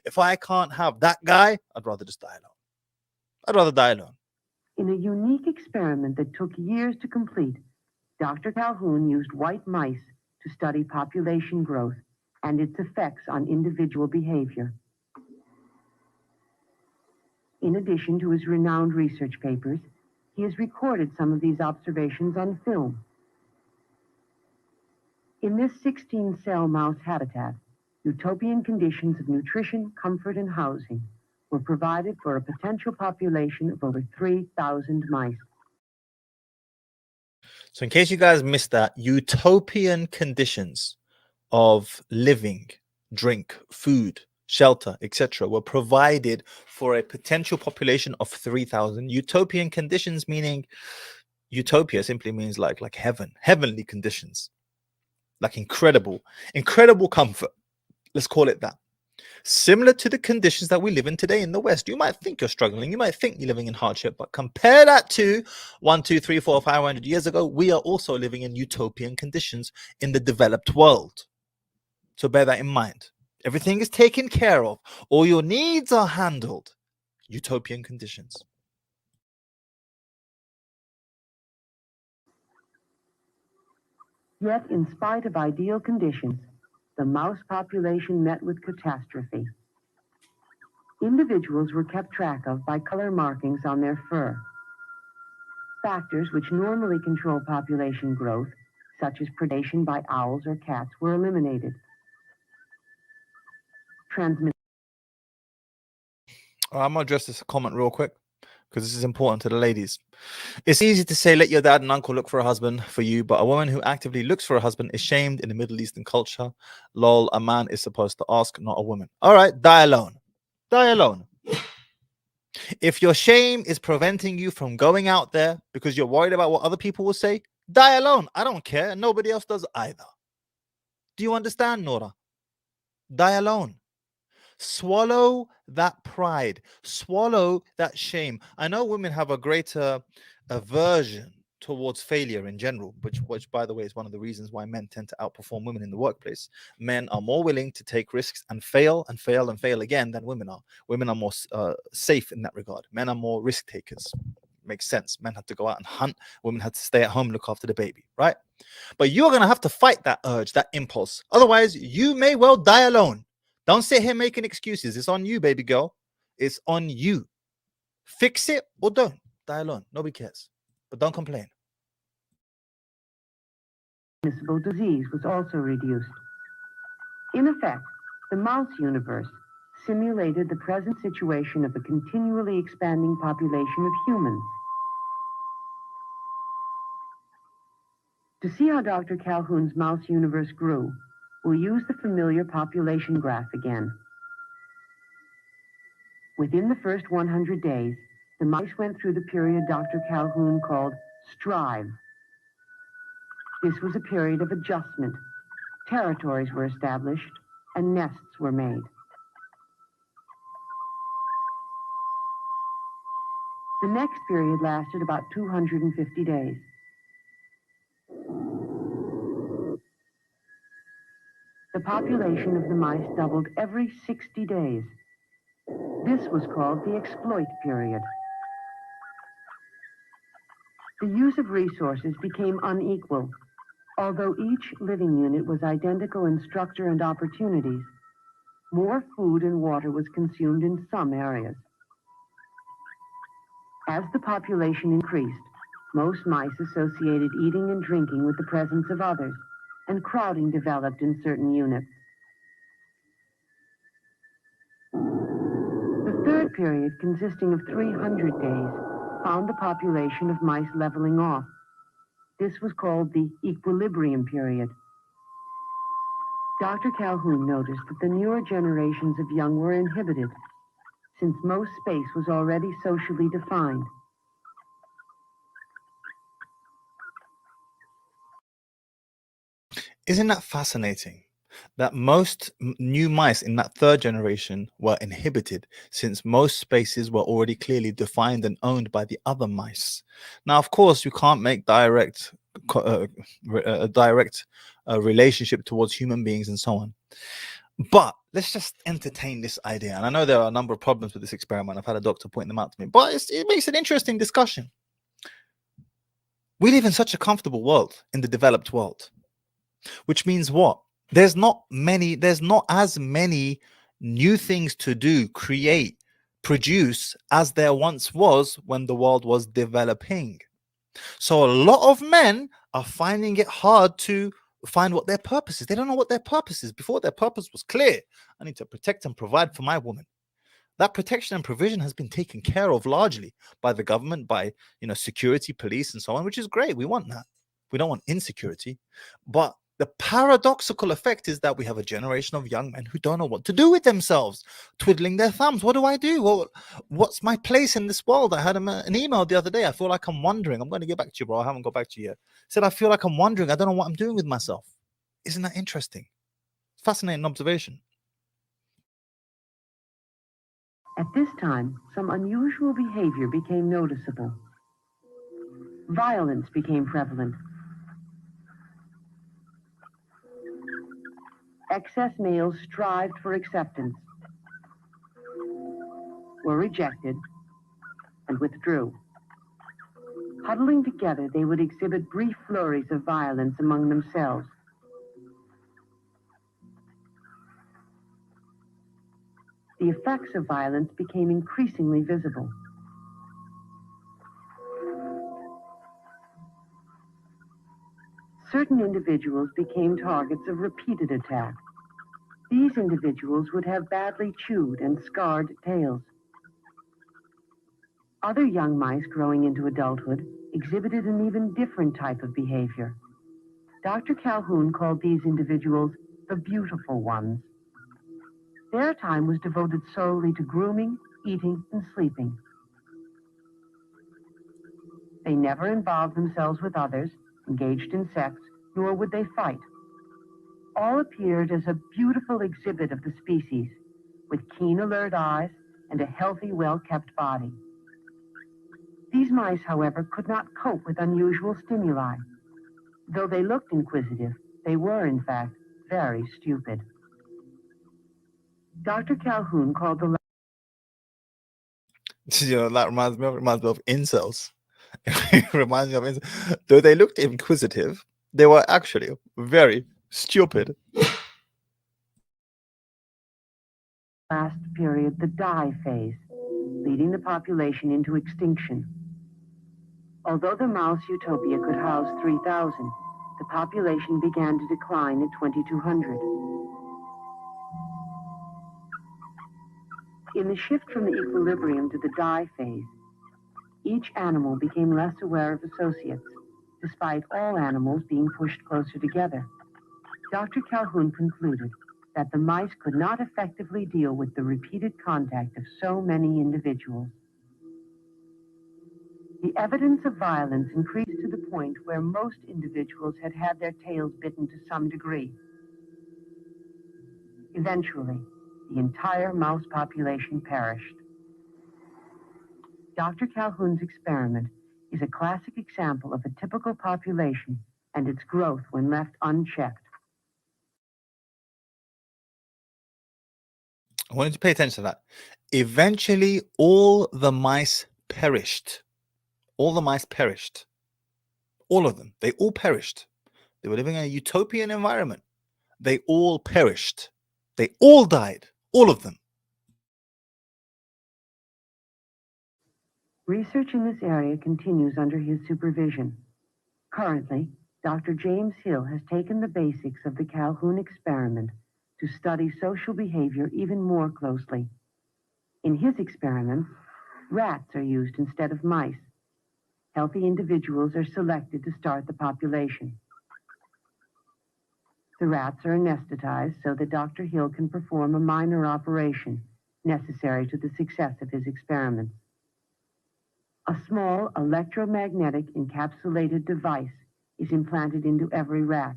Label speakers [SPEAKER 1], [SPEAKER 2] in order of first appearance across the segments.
[SPEAKER 1] If I can't have that guy, I'd rather just die alone. I'd rather die alone.
[SPEAKER 2] In a unique experiment that took years to complete, Dr. Calhoun used white mice to study population growth and its effects on individual behavior. In addition to his renowned research papers, he has recorded some of these observations on film. In this 16-cell mouse habitat, utopian conditions of nutrition, comfort, and housing were provided for a potential population of over 3,000 mice.
[SPEAKER 1] So in case you guys missed that, utopian conditions of living, drink, food, shelter, etc. were provided for a potential population of 3,000. Utopian conditions, meaning utopia simply means like heaven, heavenly conditions, like incredible comfort. Let's call it that. Similar to the conditions that we live in today in the West. You might think you're struggling, you might think you're living in hardship, but compare that to 1, 2, 3, 4, 500 years ago. We are also living in utopian conditions in the developed world. So bear that in mind. Everything is taken care of. All your needs are handled. Utopian conditions.
[SPEAKER 2] Yet, in spite of ideal conditions, the mouse population met with catastrophe. Individuals were kept track of by color markings on their fur. Factors which normally control population growth, such as predation by owls or cats, were eliminated.
[SPEAKER 1] I'm going to address this comment real quick because this is important to the ladies. It's easy to say, let your dad and uncle look for a husband for you, but a woman who actively looks for a husband is shamed in the Middle Eastern culture. Lol, a man is supposed to ask, not a woman. All right, die alone. Die alone. If your shame is preventing you from going out there because you're worried about what other people will say, die alone. I don't care. Nobody else does either. Do you understand, Nora? Die alone. Swallow that pride. Swallow that shame. I know women have a greater aversion towards failure in general, which by the way is one of the reasons why men tend to outperform women in the workplace. Men are more willing to take risks and fail and fail and fail again than women are. Women are more safe in that regard. Men are more risk takers. Makes sense. Men had to go out and hunt. Women had to stay at home, look after the baby, right? But you're going to have to fight that urge, that impulse. Otherwise, you may well die alone. Don't sit here making excuses. It's on you, baby girl. It's on you. Fix it or don't. Die alone. Nobody cares. But don't complain.
[SPEAKER 2] Transmissible disease was also reduced. In effect, the mouse universe simulated the present situation of a continually expanding population of humans. To see how Dr. Calhoun's mouse universe grew, we'll use the familiar population graph again. Within the first 100 days, the mice went through the period Dr. Calhoun called strive. This was a period of adjustment. Territories were established and nests were made. The next period lasted about 250 days. The population of the mice doubled every 60 days. This was called the exploit period. The use of resources became unequal. Although each living unit was identical in structure and opportunities, more food and water was consumed in some areas. As the population increased, most mice associated eating and drinking with the presence of others, and crowding developed in certain units. The third period, consisting of 300 days, found the population of mice leveling off. This was called the equilibrium period. Dr. Calhoun noticed that the newer generations of young were inhibited, since most space was already socially defined.
[SPEAKER 1] Isn't that fascinating? That most new mice in that third generation were inhibited, since most spaces were already clearly defined and owned by the other mice. Now, of course, you can't make direct relationship towards human beings and so on. But let's just entertain this idea. And I know there are a number of problems with this experiment. I've had a doctor point them out to me, but it makes an interesting discussion. We live in such a comfortable world, in the developed world, which means what? There's not as many new things to do, create, produce as there once was when the world was developing. So a lot of men are finding it hard to find what their purpose is. They don't know what their purpose is. Before, their purpose was clear. I need to protect and provide for my woman. That protection and provision has been taken care of largely by the government, by security, police, and so on, which is great. We want that. We don't want insecurity. But the paradoxical effect is that we have a generation of young men who don't know what to do with themselves, twiddling their thumbs. What do I do? Well, what's my place in this world? I had an email the other day. I feel like I'm wondering. I'm going to get back to you, bro. I haven't got back to you yet. Said, I feel like I'm wondering. I don't know what I'm doing with myself. Isn't that interesting? Fascinating observation.
[SPEAKER 2] At this time, some unusual behavior became noticeable. Violence became prevalent. Excess males strived for acceptance, were rejected, and withdrew. Huddling together, they would exhibit brief flurries of violence among themselves. The effects of violence became increasingly visible. Certain individuals became targets of repeated attack. These individuals would have badly chewed and scarred tails. Other young mice growing into adulthood exhibited an even different type of behavior. Dr. Calhoun called these individuals the beautiful ones. Their time was devoted solely to grooming, eating, and sleeping. They never involved themselves with others, engaged in sex, nor would they fight. All appeared as a beautiful exhibit of the species, with keen, alert eyes and a healthy, well-kept body. These mice, however, could not cope with unusual stimuli. Though they looked inquisitive, they were, in fact, very stupid. Dr. Calhoun called the
[SPEAKER 1] That reminds me of incels. It reminds me of incels. Though they looked inquisitive, they were actually very stupid.
[SPEAKER 2] last period the die phase, leading the population into extinction. Although the mouse Utopia could house 3,000, the population began to decline at 2,200. In the shift from the equilibrium to the die phase, each animal became less aware of associates, despite all animals being pushed closer together. Dr. Calhoun concluded that the mice could not effectively deal with the repeated contact of so many individuals. The evidence of violence increased to the point where most individuals had had their tails bitten to some degree. Eventually, the entire mouse population perished. Dr. Calhoun's experiment is a classic example of a typical population and its growth when left unchecked.
[SPEAKER 1] I wanted to pay attention to that. Eventually, all the mice perished. All the mice perished. All of them. They all perished. They were living in a utopian environment. They all perished. They all died. All of them.
[SPEAKER 2] Research in this area continues under his supervision. Currently, Dr. James Hill has taken the basics of the Calhoun experiment to study social behavior even more closely. In his experiments, rats are used instead of mice. Healthy individuals are selected to start the population. The rats are anesthetized so that Dr. Hill can perform a minor operation necessary to the success of his experiments. A small electromagnetic encapsulated device is implanted into every rat.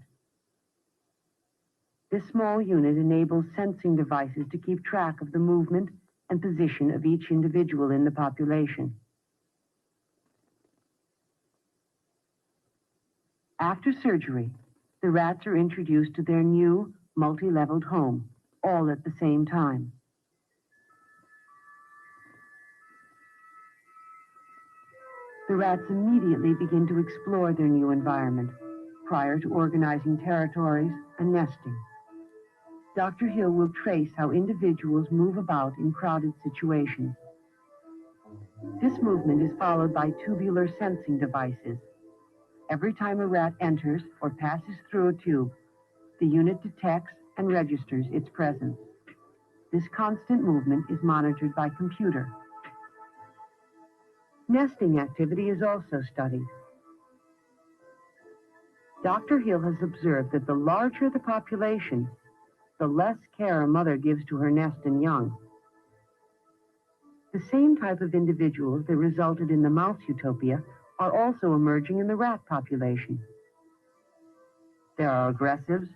[SPEAKER 2] This small unit enables sensing devices to keep track of the movement and position of each individual in the population. After surgery, the rats are introduced to their new multi-leveled home, all at the same time. The rats immediately begin to explore their new environment prior to organizing territories and nesting. Dr. Hill will trace how individuals move about in crowded situations. This movement is followed by tubular sensing devices. Every time a rat enters or passes through a tube, the unit detects and registers its presence. This constant movement is monitored by computer. Nesting activity is also studied. Dr. Hill has observed that the larger the population, the less care a mother gives to her nest and young. The same type of individuals that resulted in the mouse utopia are also emerging in the rat population. There are aggressives,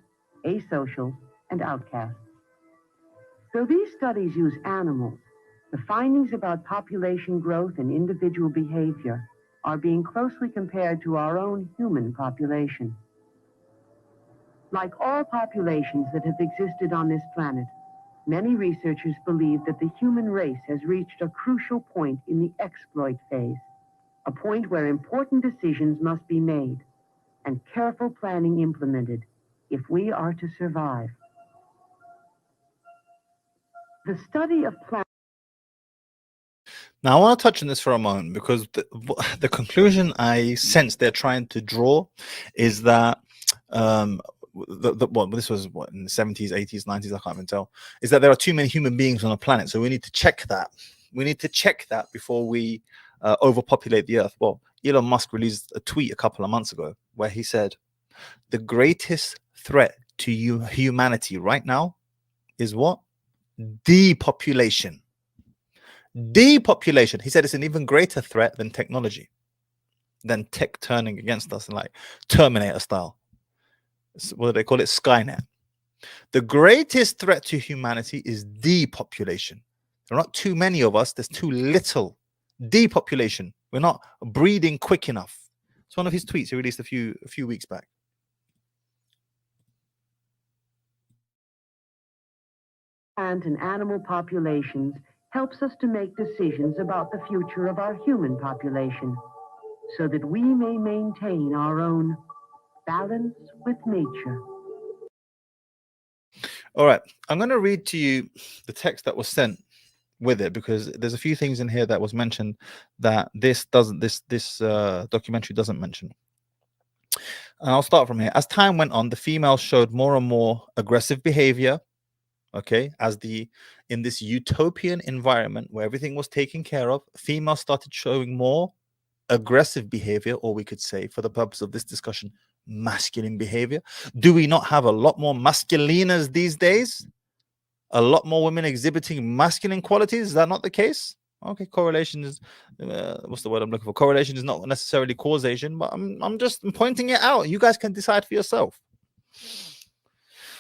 [SPEAKER 2] asocials, and outcasts. Though these studies use animals, the findings about population growth and individual behavior are being closely compared to our own human population. Like all populations that have existed on this planet, many researchers believe that the human race has reached a crucial point in the exploit phase, a point where important decisions must be made and careful planning implemented if we are to survive. The study of plants.
[SPEAKER 1] Now, I want to touch on this for a moment because the conclusion I sense they're trying to draw is that this was in the 70s, 80s, 90s, I can't even tell, is that there are too many human beings on the planet. So we need to check that. We need to check that before we overpopulate the earth. Well, Elon Musk released a tweet a couple of months ago where he said, the greatest threat to humanity right now is what? Depopulation. Depopulation. He said it's an even greater threat than technology, than tech turning against us and like Terminator style. What do they call it? Skynet. The greatest threat to humanity is depopulation. There are not too many of us. There's too little. Depopulation. We're not breeding quick enough. It's one of his tweets he released a few weeks back.
[SPEAKER 2] And animal populations helps us to make decisions about the future of our human population so that we may maintain our own balance with nature.
[SPEAKER 1] All right, I'm going to read to you the text that was sent with it because there's a few things in here that was mentioned that this documentary doesn't mention. And I'll start from here. As time went on, the females showed more and more aggressive behavior. Okay, in this utopian environment where everything was taken care of, females started showing more aggressive behavior, or we could say, for the purpose of this discussion, masculine behavior. Do we not have a lot more masculinas these days? A lot more women exhibiting masculine qualities? Is that not the case? Okay, correlation is what's the word I'm looking for? Correlation is not necessarily causation, but I'm just pointing it out. You guys can decide for yourself.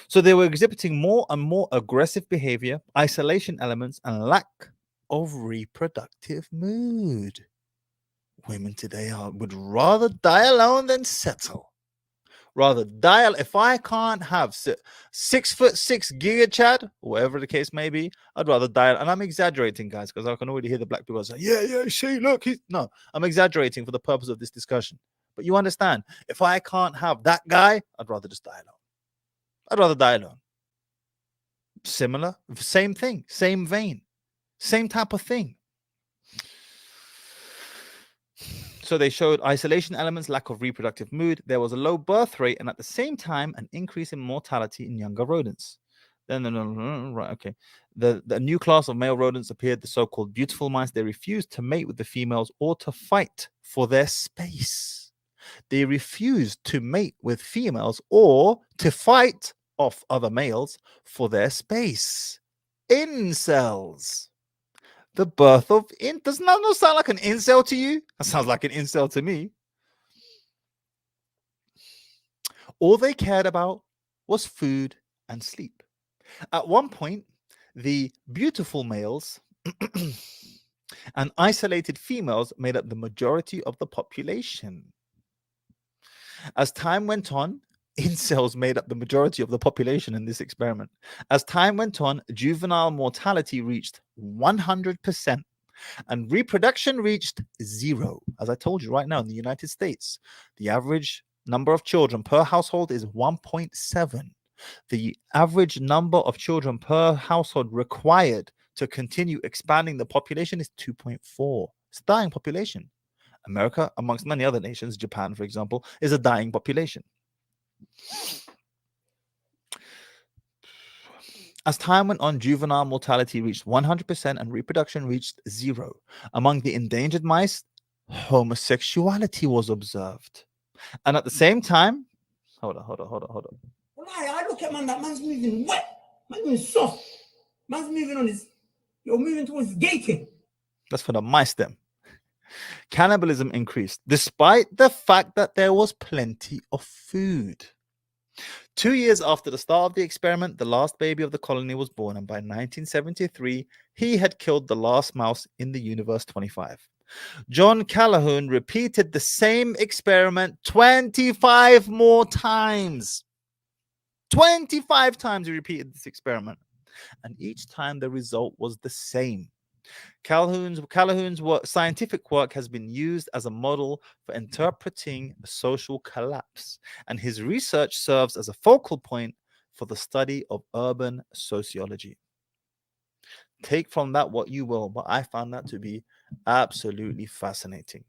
[SPEAKER 1] So they were exhibiting more and more aggressive behavior, isolation elements, and lack of reproductive mood. Women today would rather die alone than settle. Rather die. If I can't have 6'6" Giga Chad, whatever the case may be, I'd rather die. And I'm exaggerating, guys, because I can already hear the black people say, yeah, see, look. No, I'm exaggerating for the purpose of this discussion. But you understand, if I can't have that guy, I'd rather just die alone. I'd rather die alone. Similar, same thing, same vein, same type of thing. So they showed isolation elements, lack of reproductive mood. There was a low birth rate, and at the same time, an increase in mortality in younger rodents. Then, right, okay. The new class of male rodents appeared, the so-called beautiful mice. They refused to mate with the females or to fight for their space. They refused to mate with females or to fight off other males for their space. Incels. The birth of doesn't that not sound like an incel to you? That sounds like an incel to me. All they cared about was food and sleep. At one point, the beautiful males and isolated females made up the majority of the population. As time went on, Incels made up the majority of the population in this experiment. As time went on, juvenile mortality reached 100%. And reproduction reached 0. As I told you right now, in the United States, the average number of children per household is 1.7. The average number of children per household required to continue expanding the population is 2.4. It's a dying population. America, amongst many other nations, Japan, for example, is a dying population. As time went on, juvenile mortality reached 100% and reproduction reached 0. Among the endangered mice, homosexuality was observed. And at the same time, hold on.
[SPEAKER 3] Well, I look at man, that man's moving wet. Man's moving soft. Man's moving on his, you're moving towards gating.
[SPEAKER 1] That's for the mice then. Cannibalism increased, despite the fact that there was plenty of food. 2 years after the start of the experiment, the last baby of the colony was born, and by 1973, he had killed the last mouse in the Universe 25. John Calhoun repeated the same experiment 25 more times. 25 times he repeated this experiment, and each time the result was the same. Calhoun's scientific work has been used as a model for interpreting social collapse, and his research serves as a focal point for the study of urban sociology. Take from that what you will, but I found that to be absolutely fascinating.